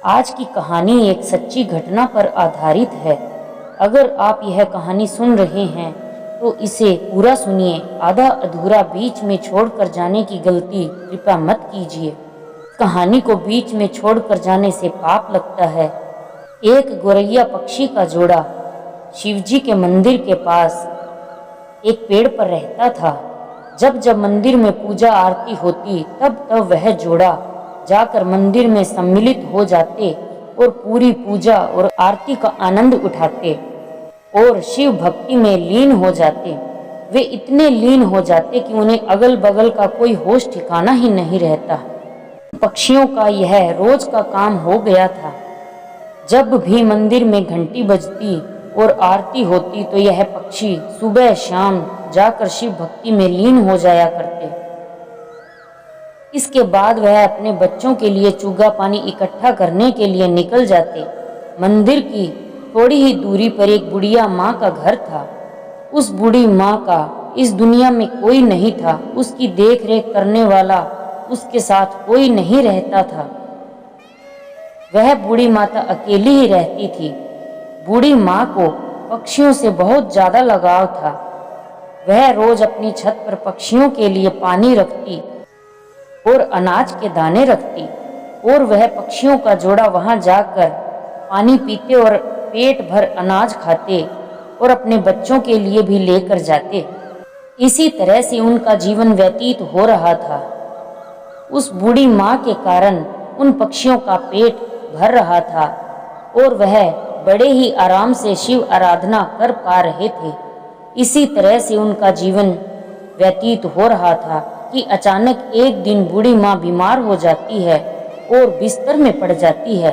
आज की कहानी एक सच्ची घटना पर आधारित है। अगर आप यह कहानी सुन रहे हैं तो इसे पूरा सुनिए। आधा अधूरा बीच में छोड़कर जाने की गलती कृपया मत कीजिए। कहानी को बीच में छोड़कर जाने से पाप लगता है। एक गोरैया पक्षी का जोड़ा शिवजी के मंदिर के पास एक पेड़ पर रहता था। जब जब मंदिर में पूजा आरती होती तब तब वह जोड़ा जाकर मंदिर में सम्मिलित हो जाते और पूरी पूजा और आरती का आनंद उठाते और शिव भक्ति में लीन हो जाते। वे इतने लीन हो जाते कि उन्हें अगल बगल का कोई होश ठिकाना ही नहीं रहता। पक्षियों का यह रोज का काम हो गया था। जब भी मंदिर में घंटी बजती और आरती होती तो यह पक्षी सुबह शाम जाकर शिव भक्ति में लीन हो जाया करते। इसके बाद वह अपने बच्चों के लिए चूगा पानी इकट्ठा करने के लिए निकल जाते। मंदिर की थोड़ी ही दूरी पर एक बुढ़िया माँ का घर था। उस बूढ़ी माँ का इस दुनिया में कोई नहीं था। उसकी देख रेख करने वाला उसके साथ कोई नहीं रहता था। वह बूढ़ी माता अकेली ही रहती थी। बूढ़ी माँ को पक्षियों से बहुत ज्यादा लगाव था। वह रोज अपनी छत पर पक्षियों के लिए पानी रखती और अनाज के दाने रखती और वह पक्षियों का जोड़ा वहां जाकर पानी पीते और पेट भर अनाज खाते और अपने बच्चों के लिए भी लेकर जाते। इसी तरह से उनका जीवन व्यतीत हो रहा था। उस बूढ़ी माँ के कारण उन पक्षियों का पेट भर रहा था और वह बड़े ही आराम से शिव आराधना कर पा रहे थे। इसी तरह से उनका जीवन व्यतीत हो रहा था कि अचानक एक दिन बूढ़ी माँ बीमार हो जाती है और बिस्तर में पड़ जाती है।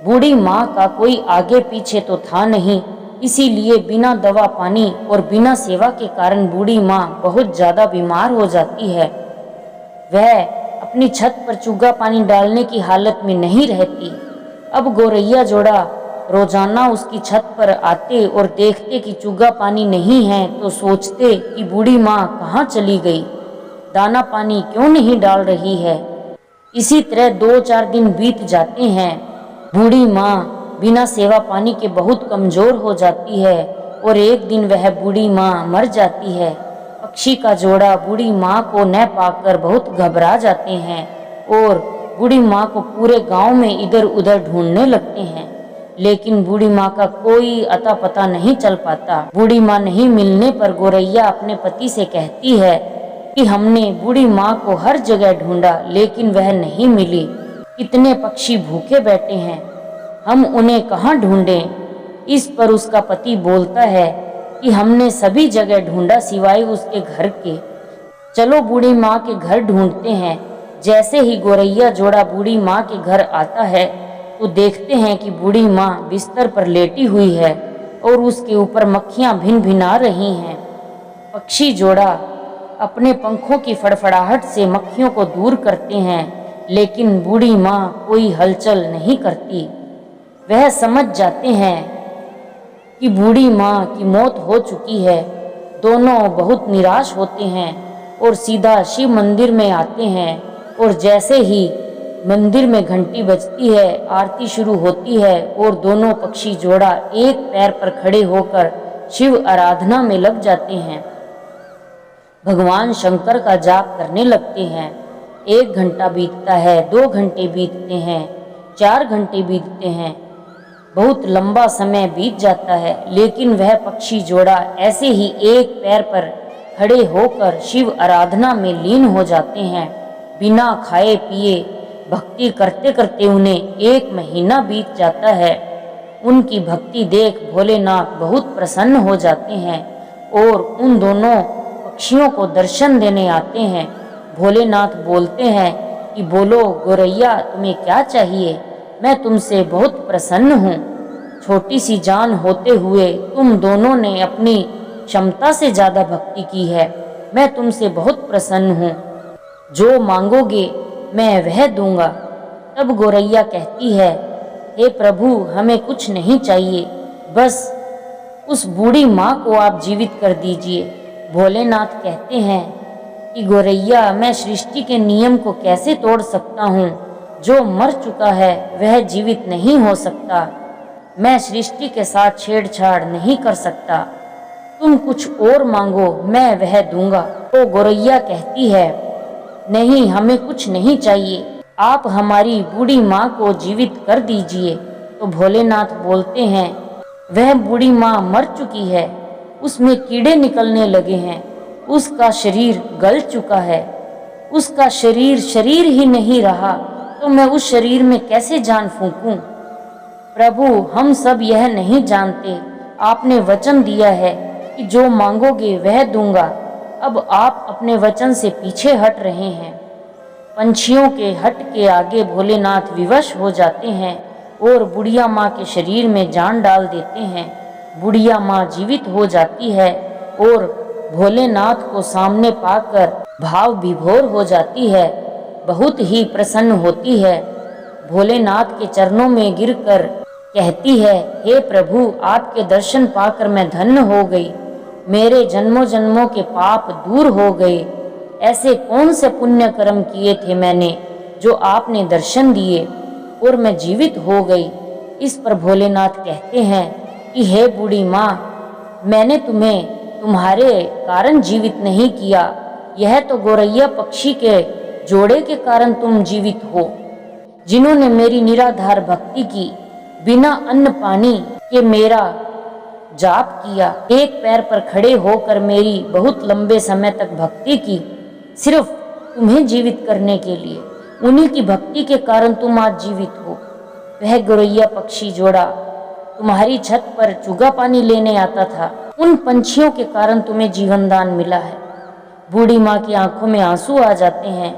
बूढ़ी माँ का कोई आगे पीछे तो था नहीं, इसीलिए बिना दवा पानी और बिना सेवा के कारण बूढ़ी माँ बहुत ज़्यादा बीमार हो जाती है। वह अपनी छत पर चूगा पानी डालने की हालत में नहीं रहती। अब गोरैया जोड़ा रोजाना उसकी छत पर आते और देखते कि चूगा पानी नहीं है तो सोचते कि बूढ़ी माँ कहाँ चली गई, दाना पानी क्यों नहीं डाल रही है। इसी तरह 2-4 दिन बीत जाते हैं। बूढ़ी माँ बिना सेवा पानी के बहुत कमजोर हो जाती है और एक दिन वह बूढ़ी माँ मर जाती है। पक्षी का जोड़ा बूढ़ी माँ को न पाकर बहुत घबरा जाते हैं और बूढ़ी माँ को पूरे गांव में इधर उधर ढूंढने लगते हैं, लेकिन बूढ़ी माँ का कोई अता पता नहीं चल पाता। बूढ़ी माँ नहीं मिलने पर गोरैया अपने पति से कहती है कि हमने बूढ़ी माँ को हर जगह ढूंढा लेकिन वह नहीं मिली। कितने पक्षी भूखे बैठे हैं, हम उन्हें कहाँ ढूंढें। इस पर उसका पति बोलता है कि हमने सभी जगह ढूंढा सिवाय उसके घर के। चलो बूढ़ी माँ के घर ढूंढते हैं। जैसे ही गोरैया जोड़ा बूढ़ी माँ के घर आता है तो देखते हैं कि बूढ़ी माँ बिस्तर पर लेटी हुई है और उसके ऊपर मक्खियाँ भिन भिना रही हैं। पक्षी जोड़ा अपने पंखों की फड़फड़ाहट से मक्खियों को दूर करते हैं, लेकिन बूढ़ी माँ कोई हलचल नहीं करती। वह समझ जाते हैं कि बूढ़ी माँ की मौत हो चुकी है। दोनों बहुत निराश होते हैं और सीधा शिव मंदिर में आते हैं और जैसे ही मंदिर में घंटी बजती है, आरती शुरू होती है और दोनों पक्षी जोड़ा एक पैर पर खड़े होकर शिव आराधना में लग जाते हैं। भगवान शंकर का जाप करने लगते हैं। 1 घंटा बीतता है, 2 घंटे बीतते हैं, 4 घंटे बीतते हैं। बहुत लंबा समय बीत जाता है, लेकिन वह पक्षी जोड़ा ऐसे ही एक पैर पर खड़े होकर शिव आराधना में लीन हो जाते हैं। बिना खाए पिए भक्ति करते करते उन्हें 1 महीना बीत जाता है। उनकी भक्ति देख भोलेनाथ बहुत प्रसन्न हो जाते हैं और उन दोनों पक्षियों को दर्शन देने आते हैं। भोलेनाथ बोलते हैं कि बोलो गोरैया, तुम्हें क्या चाहिए, मैं तुमसे बहुत प्रसन्न हूँ। छोटी सी जान होते हुए तुम दोनों ने अपनी क्षमता से ज़्यादा भक्ति की है। मैं तुमसे बहुत प्रसन्न हूँ, जो मांगोगे मैं वह दूंगा। तब गोरैया कहती है, हे प्रभु, हमें कुछ नहीं चाहिए, बस उस बूढ़ी माँ को आप जीवित कर दीजिए। भोलेनाथ कहते हैं कि गोरैया, मैं सृष्टि के नियम को कैसे तोड़ सकता हूँ। जो मर चुका है वह जीवित नहीं हो सकता। मैं सृष्टि के साथ छेड़छाड़ नहीं कर सकता। तुम कुछ और मांगो, मैं वह दूंगा। तो गौरैया कहती है, नहीं, हमें कुछ नहीं चाहिए, आप हमारी बूढ़ी माँ को जीवित कर दीजिए। तो भोलेनाथ बोलते हैं, वह बूढ़ी माँ मर चुकी है, उसमें कीड़े निकलने लगे हैं, उसका शरीर गल चुका है, उसका शरीर ही नहीं रहा, तो मैं उस शरीर में कैसे जान फूंकूं? प्रभु, हम सब यह नहीं जानते, आपने वचन दिया है कि जो मांगोगे वह दूंगा। अब आप अपने वचन से पीछे हट रहे हैं। पंछियों के हट के आगे भोलेनाथ विवश हो जाते हैं और बुढ़िया माँ के शरीर में जान डाल देते हैं। बुढ़िया माँ जीवित हो जाती है और भोलेनाथ को सामने पाकर भाव विभोर हो जाती है, बहुत ही प्रसन्न होती है। भोलेनाथ के चरणों में गिरकर कहती है, हे प्रभु, आपके दर्शन पाकर मैं धन्य हो गई, मेरे जन्मों जन्मों के पाप दूर हो गए। ऐसे कौन से पुण्य कर्म किए थे मैंने जो आपने दर्शन दिए और मैं जीवित हो गई। इस पर भोलेनाथ कहते हैं कि हे बूढ़ी माँ, मैंने तुम्हें तुम्हारे कारण जीवित नहीं किया, यह तो गौरैया पक्षी के जोड़े के कारण तुम जीवित हो, जिन्होंने मेरी निराधार भक्ति की, बिना अन्न पानी के मेरा जाप किया, एक पैर पर खड़े होकर मेरी बहुत लंबे समय तक भक्ति की, सिर्फ तुम्हें जीवित करने के लिए। उन्हीं की भक्ति के कारण तुम आज जीवित हो। वह गौरैया पक्षी जोड़ा तुम्हारी छत पर चूगा पानी लेने आता था, उन पंछियों के कारण तुम्हें जीवन दान मिला है। बूढ़ी माँ की आंखों में आंसू आ जाते हैं।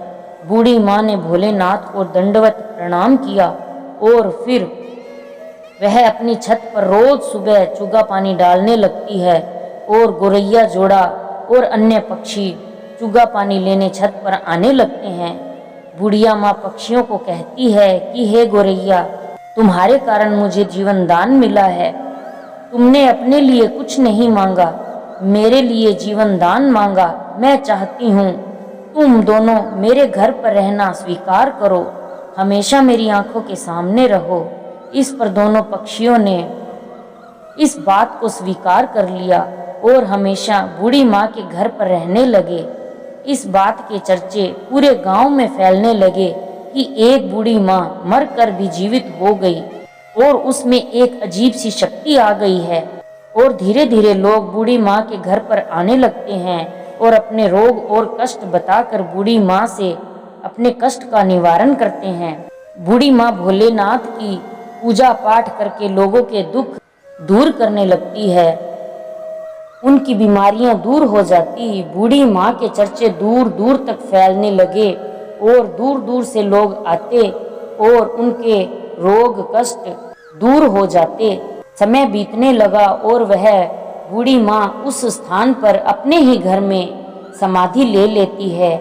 बूढ़ी माँ ने भोलेनाथ को दंडवत प्रणाम किया और फिर वह अपनी छत पर रोज सुबह चूगा पानी डालने लगती है और गौरैया जोड़ा और अन्य पक्षी चूगा पानी लेने छत पर आने लगते हैं। बुढ़िया माँ पक्षियों को कहती है कि हे गौरैया, तुम्हारे कारण मुझे जीवन दान मिला है, तुमने अपने लिए कुछ नहीं मांगा, मेरे लिए जीवन दान मांगा। मैं चाहती हूँ तुम दोनों मेरे घर पर रहना स्वीकार करो, हमेशा मेरी आंखों के सामने रहो। इस पर दोनों पक्षियों ने इस बात को स्वीकार कर लिया और हमेशा बूढ़ी माँ के घर पर रहने लगे। इस बात के चर्चे पूरे गांव में फैलने लगे कि एक बूढ़ी माँ मर कर भी जीवित हो गई और उसमें एक अजीब सी शक्ति आ गई है। और धीरे धीरे लोग बूढ़ी माँ के घर पर आने लगते हैं और अपने रोग और कष्ट बताकर बूढ़ी माँ से अपने कष्ट का निवारण करते हैं। बूढ़ी माँ भोलेनाथ की पूजा पाठ करके लोगों के दुख दूर करने लगती है, उनकी बीमारियां दूर हो जाती। बूढ़ी माँ के चर्चे दूर दूर तक फैलने लगे और दूर दूर से लोग आते और उनके रोग कष्ट दूर हो जाते। समय बीतने लगा और वह बूढ़ी माँ उस स्थान पर अपने ही घर में समाधि ले लेती है।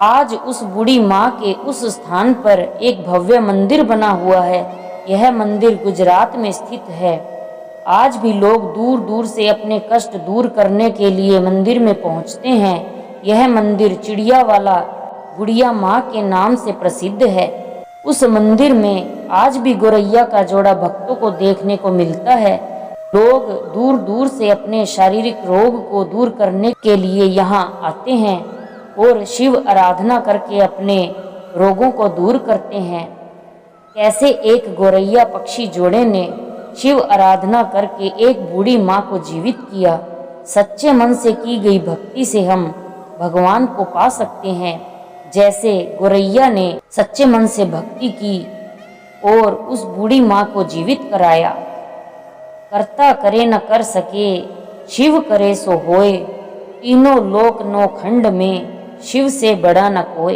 आज उस बूढ़ी माँ के उस स्थान पर एक भव्य मंदिर बना हुआ है। यह मंदिर गुजरात में स्थित है। आज भी लोग दूर दूर से अपने कष्ट दूर करने के लिए मंदिर में पहुंचते हैं। यह मंदिर चिड़िया वाला बुढ़िया माँ के नाम से प्रसिद्ध है। उस मंदिर में आज भी गौरैया का जोड़ा भक्तों को देखने को मिलता है। लोग दूर दूर से अपने शारीरिक रोग को दूर करने के लिए यहाँ आते हैं और शिव आराधना करके अपने रोगों को दूर करते हैं। कैसे एक गौरैया पक्षी जोड़े ने शिव आराधना करके एक बूढ़ी माँ को जीवित किया। सच्चे मन से की गई भक्ति से हम भगवान को पा सकते हैं। जैसे गौरैया ने सच्चे मन से भक्ति की और उस बूढ़ी माँ को जीवित कराया। कर्ता करे न कर सके, शिव करे सो होए, तीनों लोक नौ खंड में शिव से बड़ा न कोई।